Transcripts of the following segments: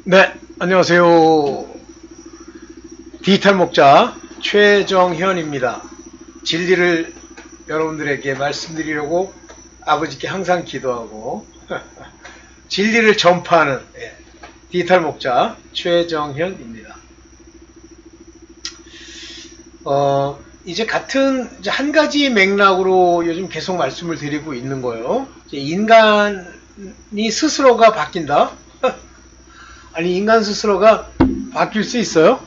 네, 안녕하세요. 디지털 목자 최정현입니다. 진리를 여러분들에게 말씀드리려고 아버지께 항상 기도하고 진리를 전파하는 디지털 목자 최정현입니다. 이제 한 가지 맥락으로 요즘 계속 말씀을 드리고 있는 거예요. 인간이 스스로가 바뀐다? 아니, 인간 스스로가 바뀔 수 있어요?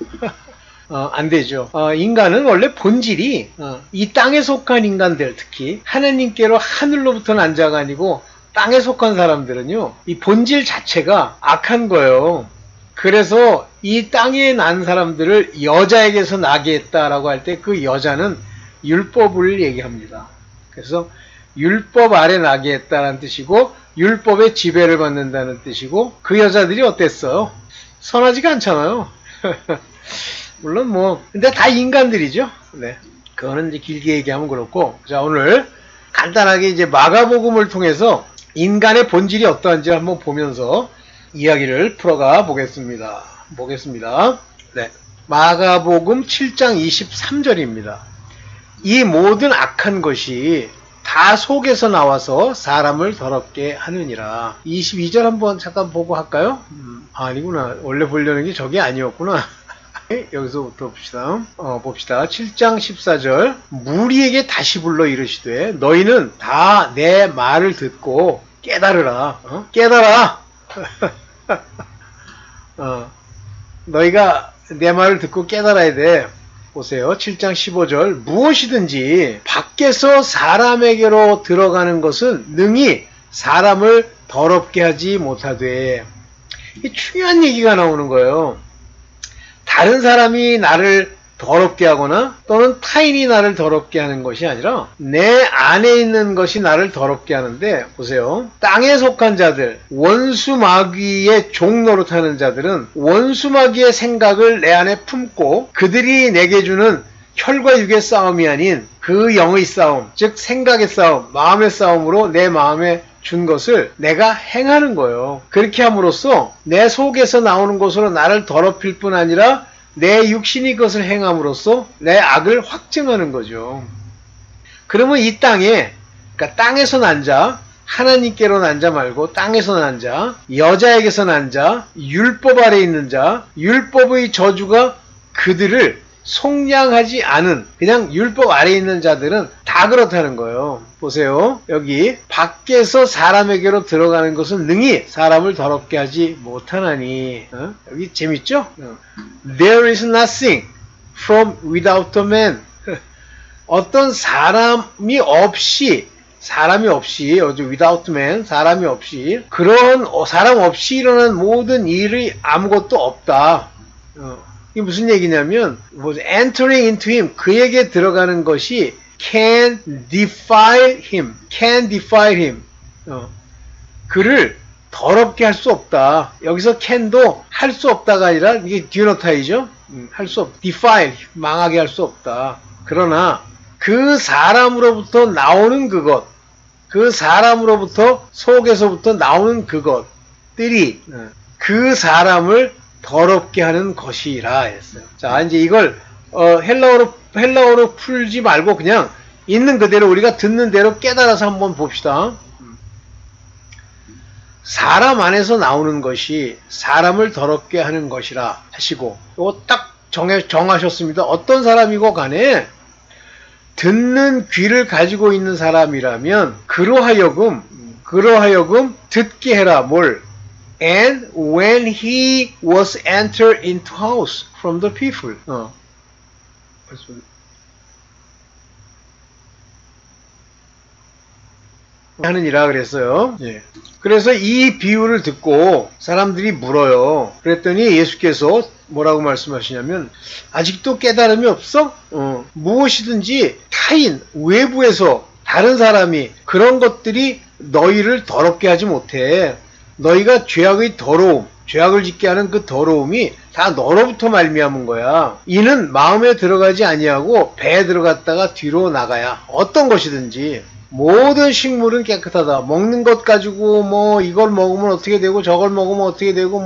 안 되죠. 인간은 원래 본질이 이 땅에 속한 인간들, 특히 하나님께로 하늘로부터 난 자가 아니고 땅에 속한 사람들은요, 이 본질 자체가 악한 거예요. 그래서 이 땅에 난 사람들을 여자에게서 나게 했다라고 할 때 그 여자는 율법을 얘기합니다. 그래서 율법 아래 나게 했다는 뜻이고, 율법의 지배를 받는다는 뜻이고, 그 여자들이 어땠어요? 선하지가 않잖아요. 물론 근데 다 인간들이죠. 네. 그거는 이제 길게 얘기하면 그렇고, 자, 오늘 간단하게 이제 마가복음을 통해서 인간의 본질이 어떠한지 한번 보면서 이야기를 풀어가 보겠습니다. 네. 마가복음 7장 23절입니다. 이 모든 악한 것이 다 속에서 나와서 사람을 더럽게 하느니라. 22절 한번 잠깐 보고 할까요? 아니구나. 원래 보려는 게 저게 아니었구나. 여기서부터 봅시다. 7장 14절. 무리에게 다시 불러 이르시되 너희는 다 내 말을 듣고 깨달으라. 깨달아. 너희가 내 말을 듣고 깨달아야 돼. 보세요. 7장 15절. 무엇이든지 밖에서 사람에게로 들어가는 것은 능히 사람을 더럽게 하지 못하되. 이게 중요한 얘기가 나오는 거예요. 다른 사람이 나를 더럽게 하거나 또는 타인이 나를 더럽게 하는 것이 아니라 내 안에 있는 것이 나를 더럽게 하는데, 보세요. 땅에 속한 자들, 원수마귀의 종 노릇하는 자들은 원수마귀의 생각을 내 안에 품고 그들이 내게 주는 혈과 육의 싸움이 아닌 그 영의 싸움, 즉 생각의 싸움, 마음의 싸움으로 내 마음에 준 것을 내가 행하는 거예요. 그렇게 함으로써 내 속에서 나오는 것으로 나를 더럽힐 뿐 아니라 내 육신이 그것을 행함으로써 내 악을 확증하는 거죠. 그러면 이 땅에, 그러니까 땅에서 난 자, 하나님께로 난 자 말고 땅에서 난 자, 여자에게서 난 자, 율법 아래 있는 자, 율법의 저주가 그들을 속량하지 않은 그냥 율법 아래 있는 자들은 다 그렇다는 거예요. 보세요. 여기 밖에서 사람에게로 들어가는 것은 능히 사람을 더럽게 하지 못하나니. 여기 재밌죠? There is nothing from without a man. 어떤 사람이 없이 without man, 사람이 없이, 그런 사람 없이 일어난 모든 일이 아무것도 없다. 이게 무슨 얘기냐면, entering into him, 그에게 들어가는 것이 can defile him. 그를 더럽게 할 수 없다. 여기서 can도 할 수 없다가 아니라 이게 뒤너타이죠. 할 수 없다. defile, 망하게 할 수 없다. 그러나 그 사람으로부터 나오는 그것, 그 사람으로부터 속에서부터 나오는 그것들이 그 사람을 더럽게 하는 것이라 했어요. 자, 이제 이걸 헬라어로 풀지 말고 그냥 있는 그대로 우리가 듣는 대로 깨달아서 한번 봅시다. 사람 안에서 나오는 것이 사람을 더럽게 하는 것이라 하시고, 이거 딱 정하셨습니다. 어떤 사람이고 간에 듣는 귀를 가지고 있는 사람이라면 그로하여금 듣게 해라. 뭘? And when he was entered into house from the people. 하느니라 그랬어요. 예. 그래서 이 비유를 듣고 사람들이 물어요. 그랬더니 예수께서 뭐라고 말씀하시냐면, 아직도 깨달음이 없어? 무엇이든지 타인, 외부에서 다른 사람이 그런 것들이 너희를 더럽게 하지 못해. 너희가 죄악의 더러움, 죄악을 짓게 하는 그 더러움이 다 너로부터 말미암은 거야. 이는 마음에 들어가지 아니하고 배에 들어갔다가 뒤로 나가야. 어떤 것이든지 모든 식물은 깨끗하다. 먹는 것 가지고 이걸 먹으면 어떻게 되고 저걸 먹으면 어떻게 되고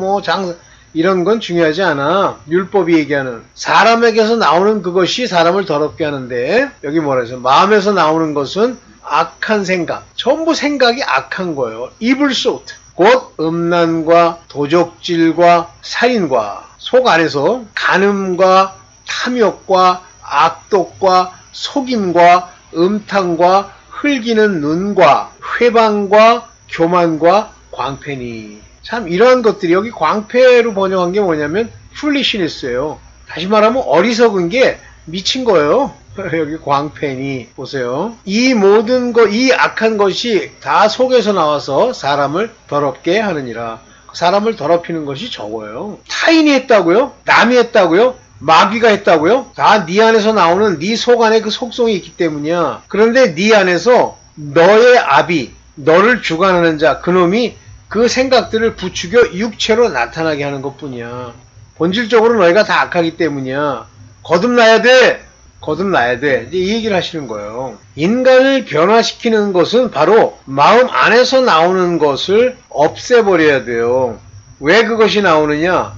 이런 건 중요하지 않아. 율법이 얘기하는 사람에게서 나오는 그것이 사람을 더럽게 하는데, 여기 뭐라 해서 마음에서 나오는 것은 악한 생각, 전부 생각이 악한 거예요. evil thought, 곧 음란과 도적질과 살인과 속 안에서 간음과 탐욕과 악독과 속임과 음탕과 흘기는 눈과 회방과 교만과 광패니. 참 이러한 것들이 여기 광패로 번역한 게 뭐냐면 foolishness예요. 다시 말하면 어리석은 게 미친 거예요. 여기 광패니 보세요. 이 모든 것, 이 악한 것이 다 속에서 나와서 사람을 더럽게 하느니라. 사람을 더럽히는 것이 저거예요. 타인이 했다고요? 남이 했다고요? 마귀가 했다고요? 다 네 안에서 나오는 네 속 안에 그 속성이 있기 때문이야. 그런데 네 안에서 너의 아비, 너를 주관하는 자, 그놈이 그 생각들을 부추겨 육체로 나타나게 하는 것뿐이야. 본질적으로 너희가 다 악하기 때문이야. 거듭나야 돼. 거듭나야 돼. 이제 이 얘기를 하시는 거예요. 인간을 변화시키는 것은 바로 마음 안에서 나오는 것을 없애버려야 돼요. 왜 그것이 나오느냐?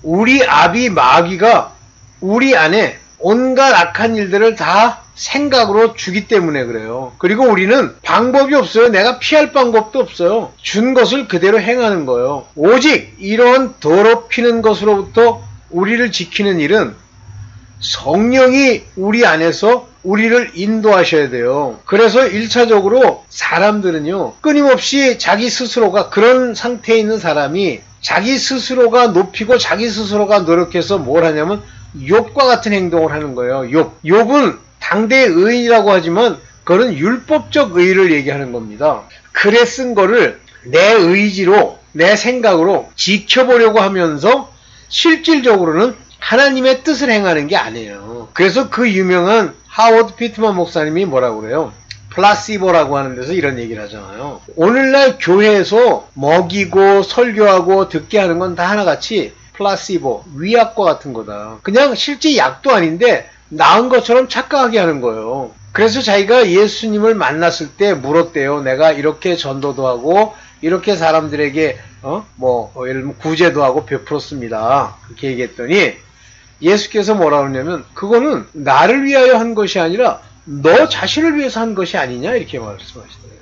우리 아비 마귀가 우리 안에 온갖 악한 일들을 다 생각으로 주기 때문에 그래요. 그리고 우리는 방법이 없어요. 내가 피할 방법도 없어요. 준 것을 그대로 행하는 거예요. 오직 이런 더럽히는 것으로부터 우리를 지키는 일은 성령이 우리 안에서 우리를 인도하셔야 돼요. 그래서 1차적으로 사람들은요, 끊임없이 자기 스스로가 그런 상태에 있는 사람이 자기 스스로가 높이고 자기 스스로가 노력해서 뭘 하냐면 욥과 같은 행동을 하는 거예요. 욥은 당대의 의인이라고 하지만 그건 율법적 의의를 얘기하는 겁니다. 글에 쓴 거를 내 의지로 내 생각으로 지켜보려고 하면서 실질적으로는 하나님의 뜻을 행하는 게 아니에요. 그래서 그 유명한 하워드 피트만 목사님이 뭐라고 그래요? 플라시보라고 하는 데서 이런 얘기를 하잖아요. 오늘날 교회에서 먹이고 설교하고 듣게 하는 건 다 하나같이 플라시보, 위약과 같은 거다. 그냥 실제 약도 아닌데 나은 것처럼 착각하게 하는 거예요. 그래서 자기가 예수님을 만났을 때 물었대요. 내가 이렇게 전도도 하고 이렇게 사람들에게 예를 들면 구제도 하고 베풀었습니다. 그렇게 얘기했더니 예수께서 뭐라 그러냐면 그거는 나를 위하여 한 것이 아니라 너 자신을 위해서 한 것이 아니냐 이렇게 말씀하시더래요.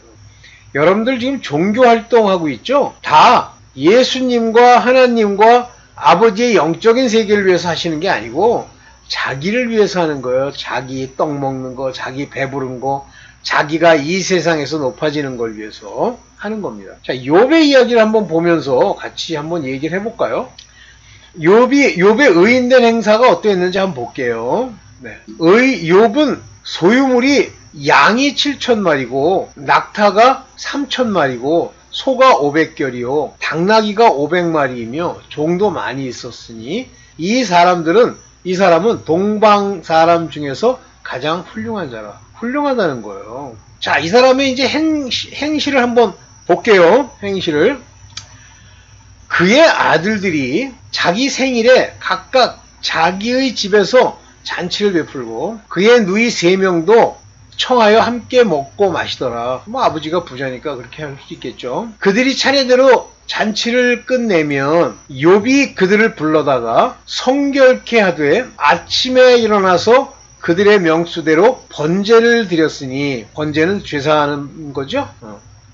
여러분들 지금 종교 활동하고 있죠? 다 예수님과 하나님과 아버지의 영적인 세계를 위해서 하시는 게 아니고 자기를 위해서 하는 거예요. 자기 떡 먹는 거, 자기 배부른 거, 자기가 이 세상에서 높아지는 걸 위해서 하는 겁니다. 자, 욥의 이야기를 한번 보면서 같이 한번 얘기를 해볼까요? 욥의 의인된 행사가 어땠는지 한번 볼게요. 네. 욥은 소유물이 양이 7,000마리고 낙타가 3,000마리고 소가 500결이요 당나귀가 500마리이며 종도 많이 있었으니 이 사람은 동방 사람 중에서 가장 훌륭한 자라. 훌륭하다는 거예요. 자, 이 사람의 이제 행실을 한번 볼게요. 행실을. 그의 아들들이 자기 생일에 각각 자기의 집에서 잔치를 베풀고 그의 누이 3명도 청하여 함께 먹고 마시더라. 뭐 아버지가 부자니까 그렇게 할 수 있겠죠. 그들이 차례대로 잔치를 끝내면 욥이 그들을 불러다가 성결케 하되 아침에 일어나서 그들의 명수대로 번제를 드렸으니 번제는 제사하는 거죠.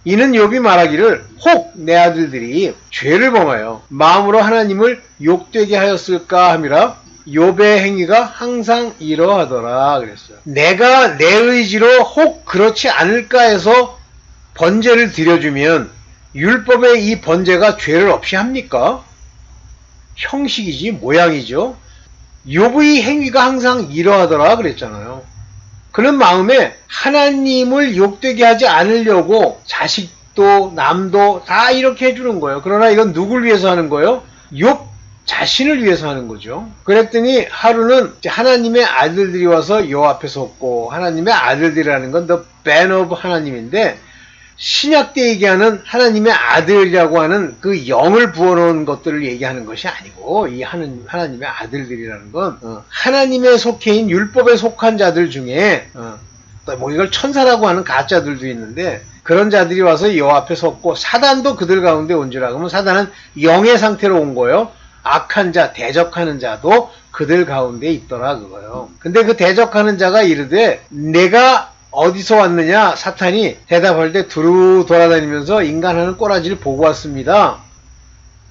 이는 욥이 말하기를 혹 내 아들들이 죄를 범하여 마음으로 하나님을 욕되게 하였을까 함이라. 욥의 행위가 항상 이러하더라 그랬어요. 내가 내 의지로 혹 그렇지 않을까 해서 번제를 드려주면 율법의 이 번제가 죄를 없이 합니까? 형식이지 모양이죠. 욥의 행위가 항상 이러하더라 그랬잖아요. 그런 마음에 하나님을 욕되게 하지 않으려고 자식도 남도 다 이렇게 해주는 거예요. 그러나 이건 누굴 위해서 하는 거예요? 욥 자신을 위해서 하는 거죠. 그랬더니 하루는 하나님의 아들들이 와서 요 앞에 섰고, 하나님의 아들들이라는 건 the band of 하나님인데 신약 때 얘기하는 하나님의 아들이라고 하는 그 영을 부어놓은 것들을 얘기하는 것이 아니고 이 하나님의 아들들이라는 건 하나님의 속해인 율법에 속한 자들 중에 뭐 이걸 천사라고 하는 가짜들도 있는데 그런 자들이 와서 요 앞에 섰고 사단도 그들 가운데 온 줄 알고, 그러면 사단은 영의 상태로 온 거예요. 악한 자, 대적하는 자도 그들 가운데 있더라 그거요. 근데 그 대적하는 자가 이르되 내가 어디서 왔느냐? 사탄이 대답할 때 두루 돌아다니면서 인간하는 꼬라지를 보고 왔습니다.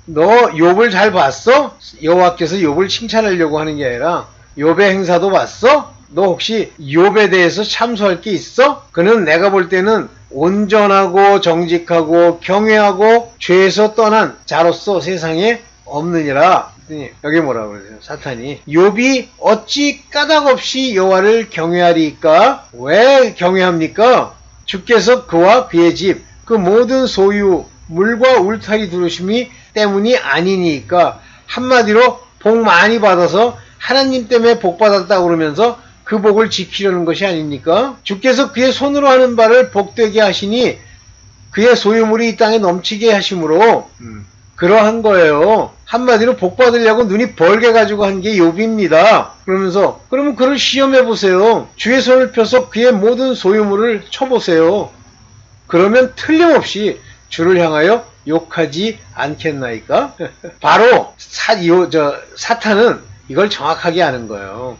너 욥을 잘 봤어? 여호와께서 욥을 칭찬하려고 하는 게 아니라 욥의 행사도 봤어? 너 혹시 욥에 대해서 참소할 게 있어? 그는 내가 볼 때는 온전하고 정직하고 경외하고 죄에서 떠난 자로서 세상에 없느니라. 여기 뭐라고 그러세요? 사탄이 욥이 어찌 까닭없이 여호와를 경외하리까? 왜 경외합니까? 주께서 그와 그의 집, 그 모든 소유, 물과 울타리 두르심이 때문이 아니니까. 한마디로 복 많이 받아서 하나님 때문에 복 받았다고 그러면서 그 복을 지키려는 것이 아닙니까? 주께서 그의 손으로 하는 바를 복되게 하시니 그의 소유물이 이 땅에 넘치게 하심으로 그러한 거예요. 한마디로 복 받으려고 눈이 벌게 가지고 한 게 욥입니다. 그러면서 그러면 그를 시험해 보세요. 주의 손을 펴서 그의 모든 소유물을 쳐보세요. 그러면 틀림없이 주를 향하여 욕하지 않겠나이까? 바로 사탄은 이걸 정확하게 아는 거예요.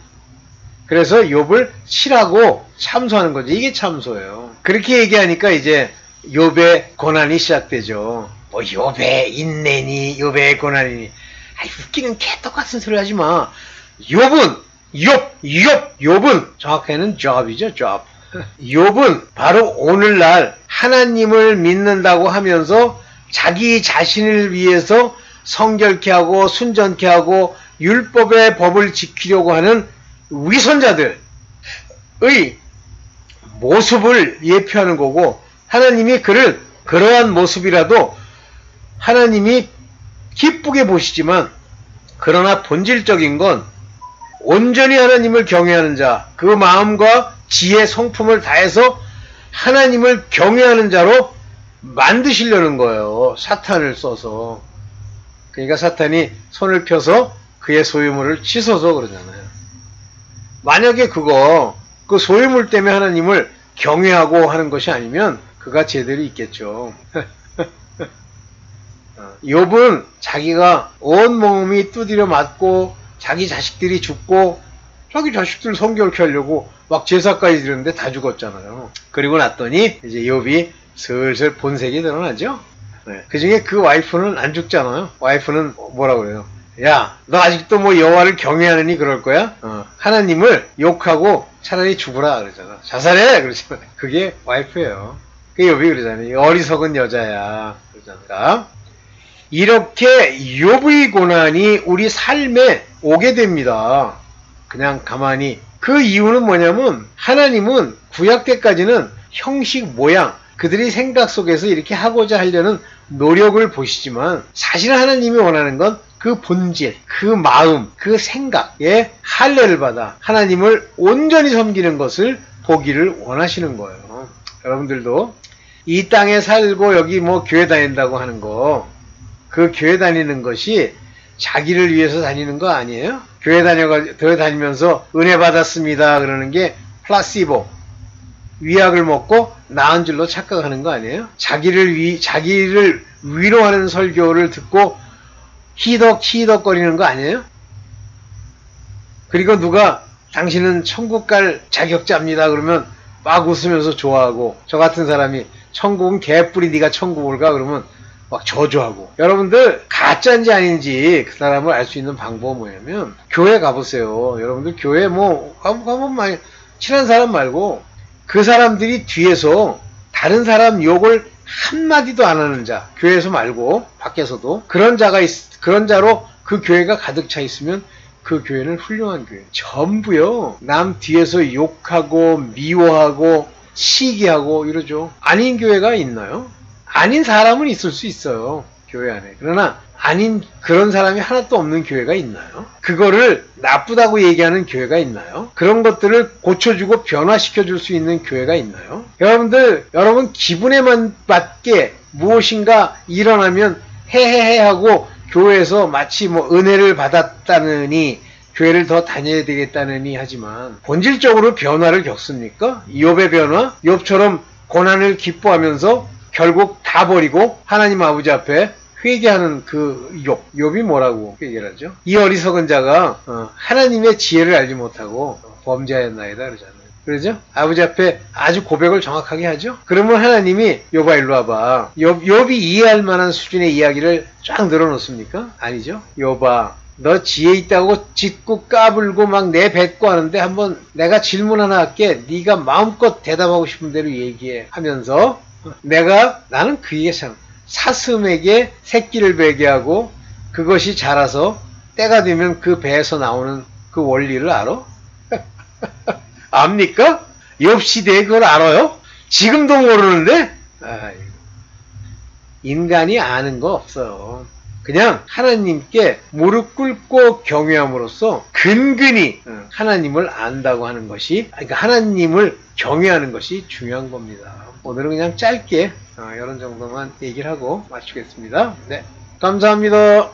그래서 욥을 치라고 참소하는 거죠. 이게 참소예요. 그렇게 얘기하니까 이제 욥의 고난이 시작되죠. 뭐 욥의 인내니 욥의 고난이니. 아이 웃기는 개 똑같은 소리 하지 마. 욥은 정확하게는 job이죠. job. 욥은 바로 오늘날 하나님을 믿는다고 하면서 자기 자신을 위해서 성결케 하고 순전케 하고 율법의 법을 지키려고 하는 위선자들의 모습을 예표하는 거고, 하나님이 그를 그러한 모습이라도 하나님이 기쁘게 보시지만, 그러나 본질적인 건 온전히 하나님을 경외하는 자, 그 마음과 지혜 성품을 다해서 하나님을 경외하는 자로 만드시려는 거예요. 사탄을 써서. 그러니까 사탄이 손을 펴서 그의 소유물을 치소서 그러잖아요. 만약에 그 소유물 때문에 하나님을 경외하고 하는 것이 아니면 그가 제대로 있겠죠. 욥은 자기가 온몸이 두드려 맞고 자기 자식들이 죽고 자기 자식들 성결케 하려고 막 제사까지 드렸는데 다 죽었잖아요. 그리고 났더니 이제 욥이 슬슬 본색이 드러나죠. 네. 그 중에 그 와이프는 안 죽잖아요. 와이프는 뭐라고 그래요? 야, 너 아직도 뭐 여호와를 경외하느니 그럴 거야? 하나님을 욕하고 차라리 죽으라 그러잖아. 자살해! 그러잖아. 그게 와이프예요. 그 욥이 그러잖아요. 어리석은 여자야. 그러잖아. 이렇게 욥의 고난이 우리 삶에 오게 됩니다. 그냥 가만히. 그 이유는 뭐냐면 하나님은 구약 때까지는 형식, 모양, 그들이 생각 속에서 이렇게 하고자 하려는 노력을 보시지만 사실 하나님이 원하는 건 그 본질, 그 마음, 그 생각에 할례를 받아 하나님을 온전히 섬기는 것을 보기를 원하시는 거예요. 여러분들도 이 땅에 살고 여기 뭐 교회 다닌다고 하는 거, 그 교회 다니는 것이 자기를 위해서 다니는 거 아니에요? 교회 다니면서 은혜 받았습니다 그러는 게 플라시보, 위약을 먹고 나은 줄로 착각하는 거 아니에요? 자기를 위로하는 설교를 듣고 히덕거리는 거 아니에요? 그리고 누가 당신은 천국 갈 자격자입니다 그러면 막 웃으면서 좋아하고, 저 같은 사람이 천국은 개뿔이 네가 천국을 가 그러면 막 저주하고. 여러분들 가짜인지 아닌지 그 사람을 알 수 있는 방법은 뭐냐면 교회 가보세요. 여러분들 교회 뭐 가면 많이 친한 사람 말고 그 사람들이 뒤에서 다른 사람 욕을 한마디도 안 하는 자, 교회에서 말고 밖에서도 그런 자로 그 교회가 가득 차 있으면 그 교회는 훌륭한 교회. 전부요, 남 뒤에서 욕하고 미워하고 시기하고 이러죠. 아닌 교회가 있나요? 아닌 사람은 있을 수 있어요, 교회 안에. 그러나 아닌 그런 사람이 하나도 없는 교회가 있나요? 그거를 나쁘다고 얘기하는 교회가 있나요? 그런 것들을 고쳐주고 변화시켜줄 수 있는 교회가 있나요? 여러분 기분에 맞게 무엇인가 일어나면 헤헤헤 하고 교회에서 마치 뭐 은혜를 받았다느니 교회를 더 다녀야 되겠다느니 하지만 본질적으로 변화를 겪습니까? 욥의 변화? 욥처럼 고난을 기뻐하면서 결국 다 버리고 하나님 아버지 앞에 회개하는 그 욥이 뭐라고 얘기를 하죠? 이 어리석은 자가 하나님의 지혜를 알지 못하고 범죄하였나이다 그러잖아요. 그러죠? 아버지 앞에 아주 고백을 정확하게 하죠? 그러면 하나님이 욥아 일로 와봐. 욥이 이해할 만한 수준의 이야기를 쫙 늘어놓습니까? 아니죠? 욥아 너 지혜 있다고 짖고 까불고 막 내뱉고 하는데 한번 내가 질문 하나 할게. 네가 마음껏 대답하고 싶은 대로 얘기해 하면서 나는 그 얘기가 참 사슴에게 새끼를 베게 하고 그것이 자라서 때가 되면 그 배에서 나오는 그 원리를 알아? 압니까? 욥 시대에 그걸 알아요? 지금도 모르는데? 아이고. 인간이 아는 거 없어요. 그냥 하나님께 무릎 꿇고 경외함으로써 근근히 하나님을 안다고 하는 것이, 그러니까 하나님을 경외하는 것이 중요한 겁니다. 오늘은 그냥 짧게 이런 정도만 얘기를 하고 마치겠습니다. 네, 감사합니다.